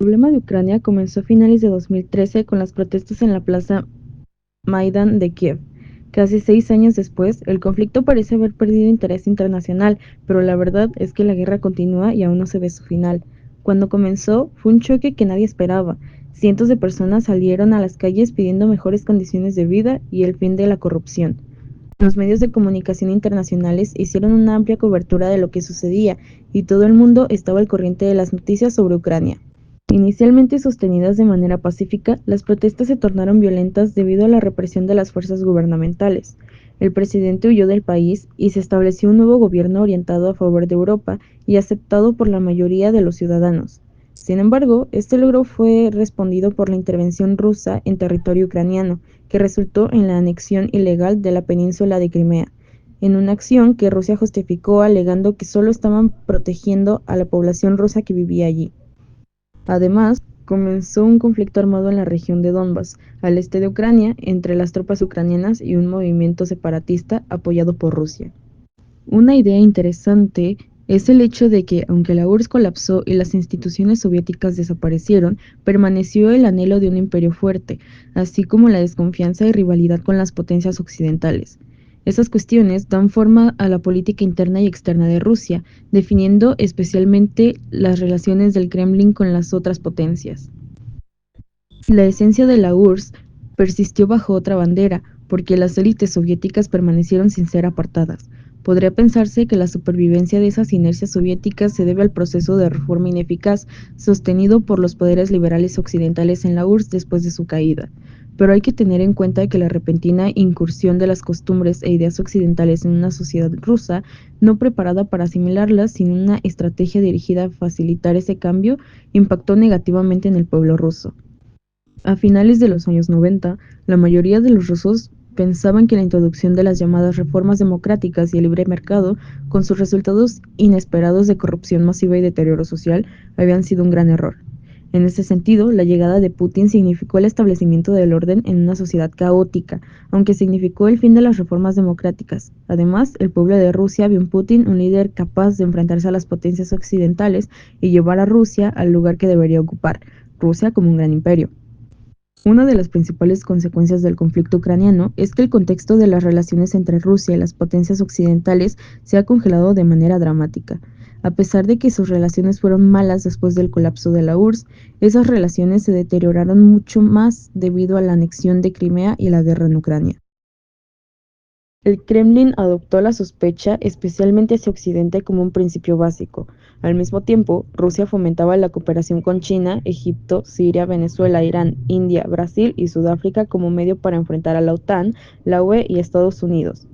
Problema de Ucrania comenzó a finales de 2013 con las protestas en la plaza Maidán de Kiev. Casi 6 años después, el conflicto parece haber perdido interés internacional, pero la verdad es que la guerra continúa y aún no se ve su final. Cuando comenzó, fue un choque que nadie esperaba. Cientos de personas salieron a las calles pidiendo mejores condiciones de vida y el fin de la corrupción. Los medios de comunicación internacionales hicieron una amplia cobertura de lo que sucedía, y todo el mundo estaba al corriente de las noticias sobre Ucrania. Inicialmente sostenidas de manera pacífica, las protestas se tornaron violentas debido a la represión de las fuerzas gubernamentales. El presidente huyó del país y se estableció un nuevo gobierno orientado a favor de Europa y aceptado por la mayoría de los ciudadanos. Sin embargo, este logro fue respondido por la intervención rusa en territorio ucraniano, que resultó en la anexión ilegal de la península de Crimea, en una acción que Rusia justificó alegando que solo estaban protegiendo a la población rusa que vivía allí. Además, comenzó un conflicto armado en la región de Donbas, al este de Ucrania, entre las tropas ucranianas y un movimiento separatista apoyado por Rusia. Una idea interesante es el hecho de que, aunque la URSS colapsó y las instituciones soviéticas desaparecieron, permaneció el anhelo de un imperio fuerte, así como la desconfianza y rivalidad con las potencias occidentales. Esas cuestiones dan forma a la política interna y externa de Rusia, definiendo especialmente las relaciones del Kremlin con las otras potencias. La esencia de la URSS persistió bajo otra bandera, porque las élites soviéticas permanecieron sin ser apartadas. Podría pensarse que la supervivencia de esas inercias soviéticas se debe al proceso de reforma ineficaz sostenido por los poderes liberales occidentales en la URSS después de su caída. Pero hay que tener en cuenta que la repentina incursión de las costumbres e ideas occidentales en una sociedad rusa no preparada para asimilarlas sin una estrategia dirigida a facilitar ese cambio impactó negativamente en el pueblo ruso. A finales de los años 90, la mayoría de los rusos pensaban que la introducción de las llamadas reformas democráticas y el libre mercado, con sus resultados inesperados de corrupción masiva y deterioro social, habían sido un gran error. En ese sentido, la llegada de Putin significó el establecimiento del orden en una sociedad caótica, aunque significó el fin de las reformas democráticas. Además, el pueblo de Rusia vio en Putin un líder capaz de enfrentarse a las potencias occidentales y llevar a Rusia al lugar que debería ocupar, Rusia como un gran imperio. Una de las principales consecuencias del conflicto ucraniano es que el contexto de las relaciones entre Rusia y las potencias occidentales se ha congelado de manera dramática. A pesar de que sus relaciones fueron malas después del colapso de la URSS, esas relaciones se deterioraron mucho más debido a la anexión de Crimea y la guerra en Ucrania. El Kremlin adoptó la sospecha, especialmente hacia Occidente, como un principio básico. Al mismo tiempo, Rusia fomentaba la cooperación con China, Egipto, Siria, Venezuela, Irán, India, Brasil y Sudáfrica como medio para enfrentar a la OTAN, la UE y Estados Unidos.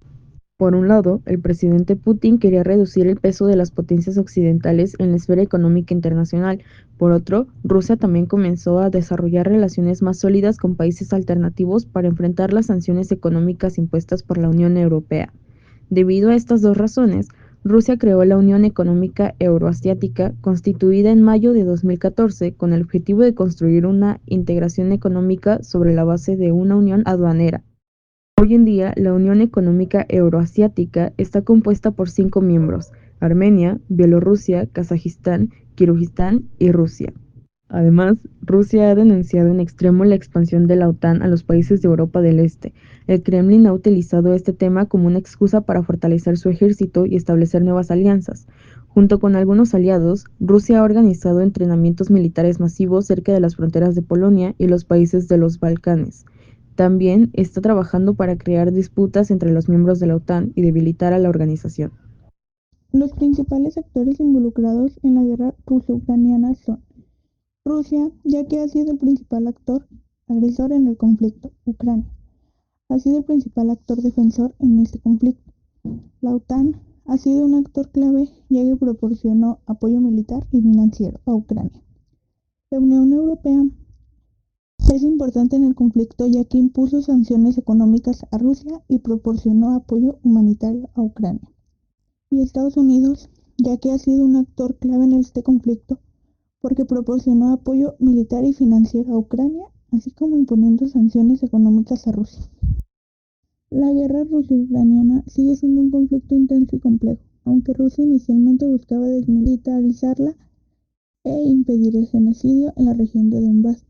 Por un lado, el presidente Putin quería reducir el peso de las potencias occidentales en la esfera económica internacional. Por otro, Rusia también comenzó a desarrollar relaciones más sólidas con países alternativos para enfrentar las sanciones económicas impuestas por la Unión Europea. Debido a estas dos razones, Rusia creó la Unión Económica Euroasiática, constituida en mayo de 2014 con el objetivo de construir una integración económica sobre la base de una unión aduanera. Hoy en día, la Unión Económica Euroasiática está compuesta por 5 miembros: Armenia, Bielorrusia, Kazajistán, Kirguistán y Rusia. Además, Rusia ha denunciado en extremo la expansión de la OTAN a los países de Europa del Este. El Kremlin ha utilizado este tema como una excusa para fortalecer su ejército y establecer nuevas alianzas. Junto con algunos aliados, Rusia ha organizado entrenamientos militares masivos cerca de las fronteras de Polonia y los países de los Balcanes. También está trabajando para crear disputas entre los miembros de la OTAN y debilitar a la organización. Los principales actores involucrados en la guerra ruso-ucraniana son Rusia, ya que ha sido el principal actor agresor en el conflicto; Ucrania ha sido el principal actor defensor en este conflicto; la OTAN ha sido un actor clave ya que proporcionó apoyo militar y financiero a Ucrania; la Unión Europea es importante en el conflicto ya que impuso sanciones económicas a Rusia y proporcionó apoyo humanitario a Ucrania; y Estados Unidos, ya que ha sido un actor clave en este conflicto porque proporcionó apoyo militar y financiero a Ucrania, así como imponiendo sanciones económicas a Rusia. La guerra ruso-ucraniana sigue siendo un conflicto intenso y complejo. Aunque Rusia inicialmente buscaba desmilitarizarla, e impedir el genocidio en la región de Donbass.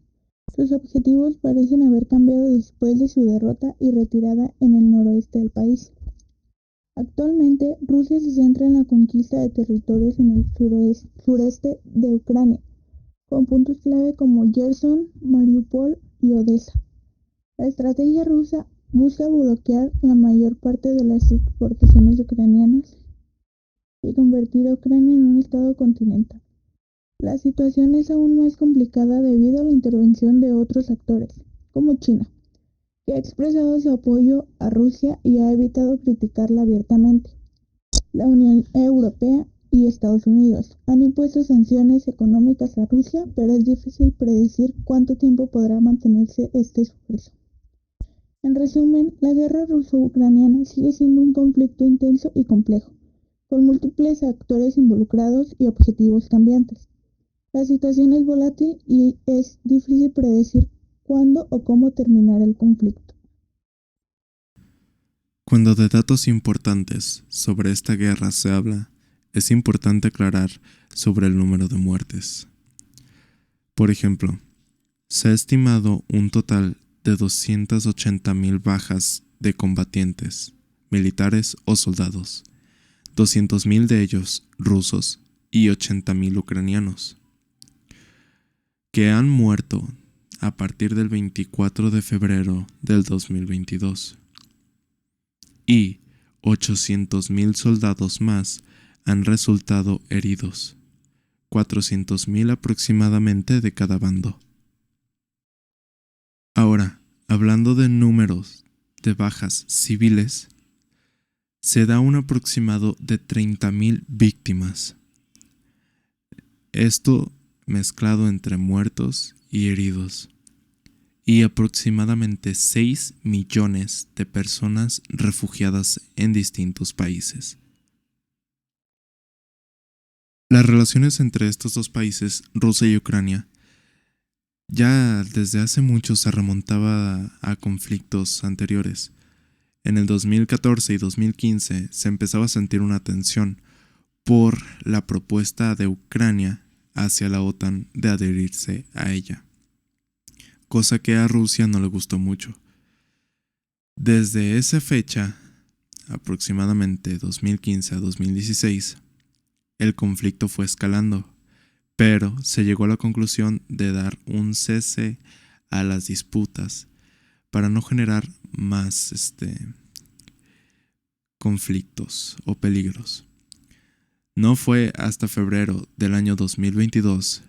Sus objetivos parecen haber cambiado después de su derrota y retirada en el noroeste del país. Actualmente, Rusia se centra en la conquista de territorios en el sureste de Ucrania, con puntos clave como Gerson, Mariupol y Odessa. La estrategia rusa busca bloquear la mayor parte de las exportaciones ucranianas y convertir a Ucrania en un estado continental. La situación es aún más complicada debido a la intervención de otros actores, como China, que ha expresado su apoyo a Rusia y ha evitado criticarla abiertamente. La Unión Europea y Estados Unidos han impuesto sanciones económicas a Rusia, pero es difícil predecir cuánto tiempo podrá mantenerse este esfuerzo. En resumen, la guerra ruso-ucraniana sigue siendo un conflicto intenso y complejo, con múltiples actores involucrados y objetivos cambiantes. La situación es volátil y es difícil predecir cuándo o cómo terminará el conflicto. Cuando de datos importantes sobre esta guerra se habla, es importante aclarar sobre el número de muertes. Por ejemplo, se ha estimado un total de 280,000 bajas de combatientes, militares o soldados, 200,000 de ellos rusos y 80,000 ucranianos, que han muerto a partir del 24 de febrero del 2022. Y 800,000 soldados más han resultado heridos, 400,000 aproximadamente de cada bando. Ahora, hablando de números de bajas civiles, se da un aproximado de 30,000 víctimas. Esto mezclado entre muertos y heridos. Y aproximadamente 6 millones de personas refugiadas en distintos países. Las relaciones entre estos dos países, Rusia y Ucrania, ya desde hace mucho se remontaba a conflictos anteriores. En el 2014 y 2015 se empezaba a sentir una tensión por la propuesta de Ucrania hacia la OTAN de adherirse a ella, cosa que a Rusia no le gustó mucho. Desde esa fecha, aproximadamente 2015 a 2016, el conflicto fue escalando, pero se llegó a la conclusión de dar un cese a las disputas para no generar más conflictos o peligros. No fue hasta febrero del año 2022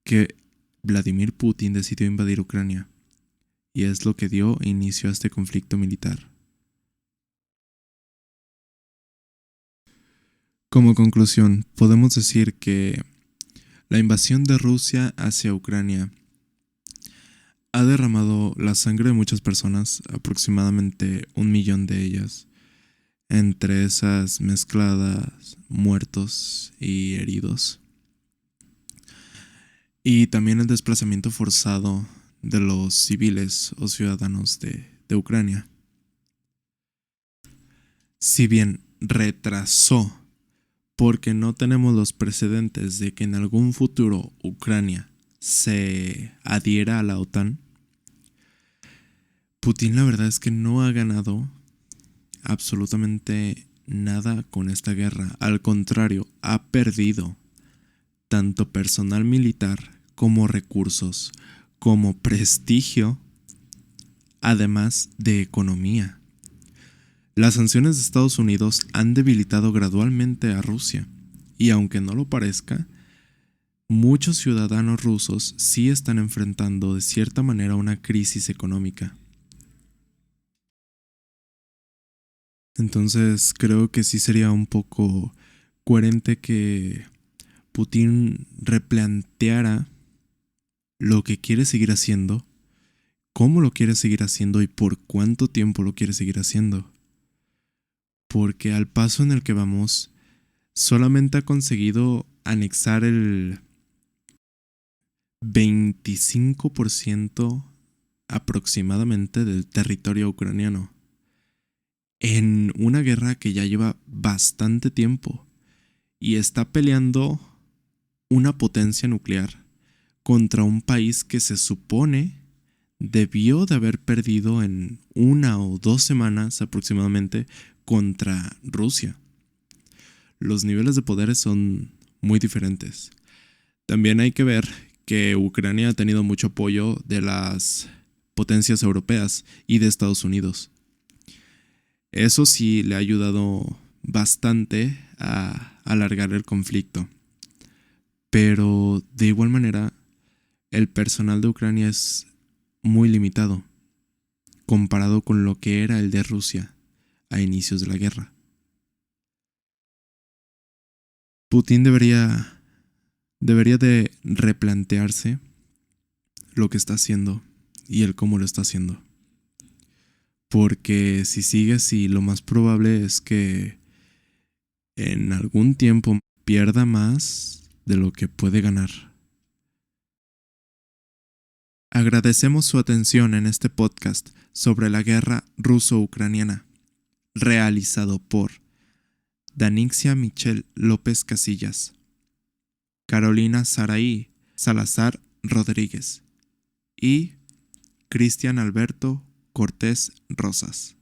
que Vladimir Putin decidió invadir Ucrania, y es lo que dio inicio a este conflicto militar. Como conclusión, podemos decir que la invasión de Rusia hacia Ucrania ha derramado la sangre de muchas personas, aproximadamente 1 millón de ellas, entre esas mezcladas muertos y heridos. Y también el desplazamiento forzado de los civiles o ciudadanos de Ucrania. Si bien retrasó, porque no tenemos los precedentes de que en algún futuro Ucrania se adhiera a la OTAN, Putin la verdad es que no ha ganado absolutamente nada con esta guerra. Al contrario, ha perdido tanto personal militar como recursos, como prestigio, además de economía. Las sanciones de Estados Unidos han debilitado gradualmente a Rusia, y aunque no lo parezca, muchos ciudadanos rusos sí están enfrentando de cierta manera una crisis económica. Entonces creo que sí sería un poco coherente que Putin replanteara lo que quiere seguir haciendo, cómo lo quiere seguir haciendo y por cuánto tiempo lo quiere seguir haciendo. Porque al paso en el que vamos, solamente ha conseguido anexar el 25% aproximadamente del territorio ucraniano, en una guerra que ya lleva bastante tiempo y está peleando una potencia nuclear contra un país que se supone debió de haber perdido en 1 o 2 semanas aproximadamente contra Rusia. Los niveles de poderes son muy diferentes. También hay que ver que Ucrania ha tenido mucho apoyo de las potencias europeas y de Estados Unidos. Eso sí le ha ayudado bastante a alargar el conflicto. Pero de igual manera, el personal de Ucrania es muy limitado comparado con lo que era el de Rusia a inicios de la guerra. Putin debería de replantearse lo que está haciendo y el cómo lo está haciendo. Porque si sigue así, lo más probable es que en algún tiempo pierda más de lo que puede ganar. Agradecemos su atención en este podcast sobre la guerra ruso-ucraniana, realizado por Danixia Michelle López Casillas, Carolina Saraí Salazar Rodríguez y Cristian Alberto Cortés Rosas.